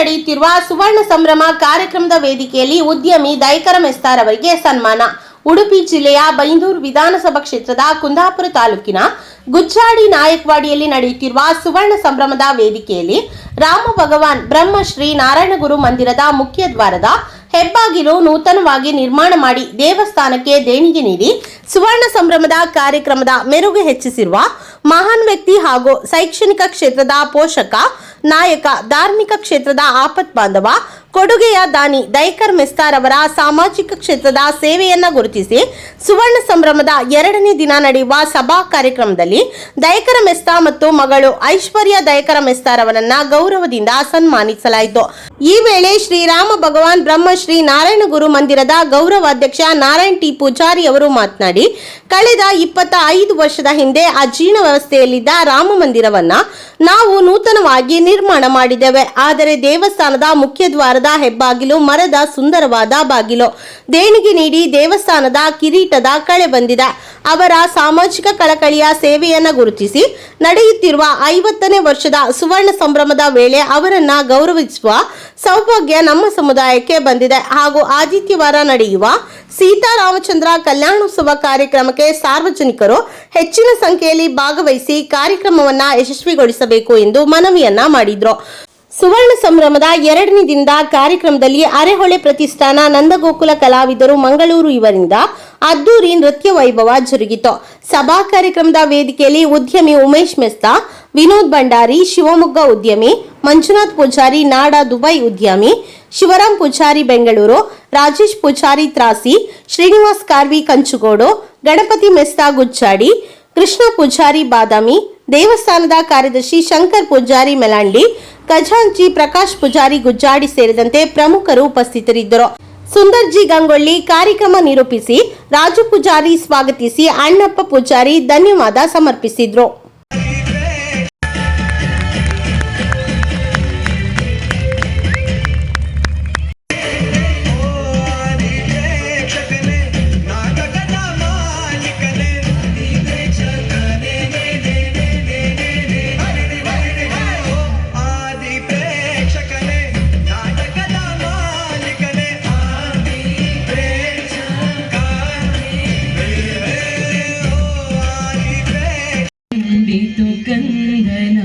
ನಡೆಯುತ್ತಿರುವ ಸುವರ್ಣ ಸಂಭ್ರಮ ಕಾರ್ಯಕ್ರಮದ ವೇದಿಕೆಯಲ್ಲಿ ಉದ್ಯಮಿ ದೈಕರ ಮೆಸ್ತಾರ್ ಅವರಿಗೆ ಸನ್ಮಾನ. ಉಡುಪಿ ಜಿಲ್ಲೆಯ ಬೈಂದೂರು ವಿಧಾನಸಭಾ ಕ್ಷೇತ್ರದ ಕುಂದಾಪುರ ತಾಲೂಕಿನ ಗುಚ್ಚಾಡಿ ನಾಯಕ್ವಾಡಿಯಲ್ಲಿ ನಡೆಯುತ್ತಿರುವ ಸುವರ್ಣ ಸಂಭ್ರಮದ ವೇದಿಕೆಯಲ್ಲಿ ರಾಮ ಭಗವಾನ್ ಬ್ರಹ್ಮಶ್ರೀ ನಾರಾಯಣಗುರು ಮಂದಿರದ ಮುಖ್ಯ ದ್ವಾರದ ಹೆಬ್ಬಾಗಿಲು ನೂತನವಾಗಿ ನಿರ್ಮಾಣ ಮಾಡಿ ದೇವಸ್ಥಾನಕ್ಕೆ ದೇಣಿಗೆ ನೀಡಿ ಸುವರ್ಣ ಸಂಭ್ರಮದ ಕಾರ್ಯಕ್ರಮದ ಮೆರುಗು ಹೆಚ್ಚಿಸಿರುವ ಮಹಾನ್ ವ್ಯಕ್ತಿ ಹಾಗೂ ಶೈಕ್ಷಣಿಕ ಕ್ಷೇತ್ರದ ಪೋಷಕ, ನಾಯಕ, ಧಾರ್ಮಿಕ ಕ್ಷೇತ್ರದ ಆಪತ್ ಬಾಂಧವ, ಕೊಡುಗೆಯ ದಾನಿ ದೈಕರ್ ಮೆಸ್ತಾರ್ ಅವರ ಸಾಮಾಜಿಕ ಕ್ಷೇತ್ರದ ಸೇವೆಯನ್ನ ಗುರುತಿಸಿ ಸುವರ್ಣ ಸಂಭ್ರಮದ 2ನೇ ದಿನ ನಡೆಯುವ ಸಭಾ ಕಾರ್ಯಕ್ರಮದಲ್ಲಿ ದೈಕರ ಮೆಸ್ತಾರ್ ಮತ್ತು ಮಗಳು ಐಶ್ವರ್ಯ ದೈಕರ ಮೆಸ್ತಾರ್ ಅವರನ್ನ ಗೌರವದಿಂದ ಸನ್ಮಾನಿಸಲಾಯಿತು. ಈ ವೇಳೆ ಶ್ರೀರಾಮ ಭಗವಾನ್ ಬ್ರಹ್ಮಶ್ರೀ ನಾರಾಯಣಗುರು ಮಂದಿರದ ಗೌರವಾಧ್ಯಕ್ಷ ನಾರಾಯಣ್ ಟಿ ಪೂಜಾರಿ ಅವರು ಮಾತನಾಡಿ, ಕಳೆದ 25 ವರ್ಷದ ಹಿಂದೆ ಅಜೀರ್ಣ ವ್ಯವಸ್ಥೆಯಲ್ಲಿದ್ದ ರಾಮ ಮಂದಿರವನ್ನ ನಾವು ನೂತನವಾಗಿ ನಿರ್ಮಾಣ ಮಾಡಿದ್ದೇವೆ. ಆದರೆ ದೇವಸ್ಥಾನದ ಮುಖ್ಯ ದ್ವಾರದ ಹೆಬ್ಬಾಗಿಲು ಮರದ ಸುಂದರವಾದ ಬಾಗಿಲು ದೇಣಿಗೆ ನೀಡಿ ದೇವಸ್ಥಾನದ ಕಿರೀಟದ ಕಳೆ ಬಂದಿದೆ. ಅವರ ಸಾಮಾಜಿಕ ಕಳಕಳಿಯ ಸೇವೆಯನ್ನ ಗುರುತಿಸಿ ನಡೆಯುತ್ತಿರುವ 50ನೇ ವರ್ಷದ ಸುವರ್ಣ ಸಂಭ್ರಮದ ವೇಳೆ ಅವರನ್ನ ಗೌರವಿಸುವ ಸೌಭಾಗ್ಯ ನಮ್ಮ ಸಮುದಾಯಕ್ಕೆ ಬಂದಿದೆ ಹಾಗೂ ಆದಿತ್ಯವಾರ ನಡೆಯುವ ಸೀತಾರಾಮಚಂದ್ರ ಕಲ್ಯಾಣೋತ್ಸವ ಕಾರ್ಯಕ್ರಮಕ್ಕೆ ಸಾರ್ವಜನಿಕರು ಹೆಚ್ಚಿನ ಸಂಖ್ಯೆಯಲ್ಲಿ ಭಾಗವಹಿಸಿ ಕಾರ್ಯಕ್ರಮವನ್ನ ಯಶಸ್ವಿಗೊಳಿಸಬೇಕು ಎಂದು ಮನವಿಯನ್ನ ಮಾಡಿದ್ರು. ಸುವರ್ಣ ಸಂಭ್ರಮದ 2ನೇ ದಿನದ ಕಾರ್ಯಕ್ರಮದಲ್ಲಿ ಅರೆಹೊಳೆ ಪ್ರತಿಷ್ಠಾನ ನಂದಗೋಕುಲ ಕಲಾವಿದರು ಮಂಗಳೂರು ಇವರಿಂದ ಅದ್ದೂರಿ ನೃತ್ಯ ವೈಭವ ಜರುಗಿತು. ಸಭಾ ಕಾರ್ಯಕ್ರಮದ ವೇದಿಕೆಯಲ್ಲಿ ಉದ್ಯಮಿ ಉಮೇಶ್ ಮೆಸ್ತಾ, ವಿನೋದ್ ಭಂಡಾರಿ ಶಿವಮೊಗ್ಗ ಉದ್ಯಮಿ, ಮಂಜುನಾಥ್ ಪೂಜಾರಿ ನಾಡ ದುಬೈ ಉದ್ಯಮಿ, ಶಿವರಾಮ್ ಪೂಜಾರಿ ಬೆಂಗಳೂರು, ರಾಜೇಶ್ ಪೂಜಾರಿ ತ್ರಾಸಿ, ಶ್ರೀನಿವಾಸ್ ಕಾರ್ವಿ ಕಂಚುಗೋಡು, ಗಣಪತಿ ಮೆಸ್ತಾ ಗುಚ್ಚಾಡಿ, ಕೃಷ್ಣ ಪೂಜಾರಿ ಬಾದಾಮಿ, ದೇವಸ್ಥಾನದ ಕಾರ್ಯದರ್ಶಿ ಶಂಕರ್ ಪೂಜಾರಿ ಮೆಲಾಂಡಿ, ಖಜಾಂಚಿ ಪ್ರಕಾಶ್ ಪೂಜಾರಿ ಗುಜ್ಜಾಡಿ ಸೇರಿದಂತೆ ಪ್ರಮುಖರು ಉಪಸ್ಥಿತರಿದ್ದರು. ಸುಂದರ್ಜಿ ಗಂಗೊಳ್ಳಿ ಕಾರ್ಯಕ್ರಮ ನಿರೂಪಿಸಿ, ರಾಜು ಪೂಜಾರಿ ಸ್ವಾಗತಿಸಿ, ಅಣ್ಣಪ್ಪ ಪೂಜಾರಿ ಧನ್ಯವಾದ ಸಮರ್ಪಿಸಿದ್ರು. ಕಂದನ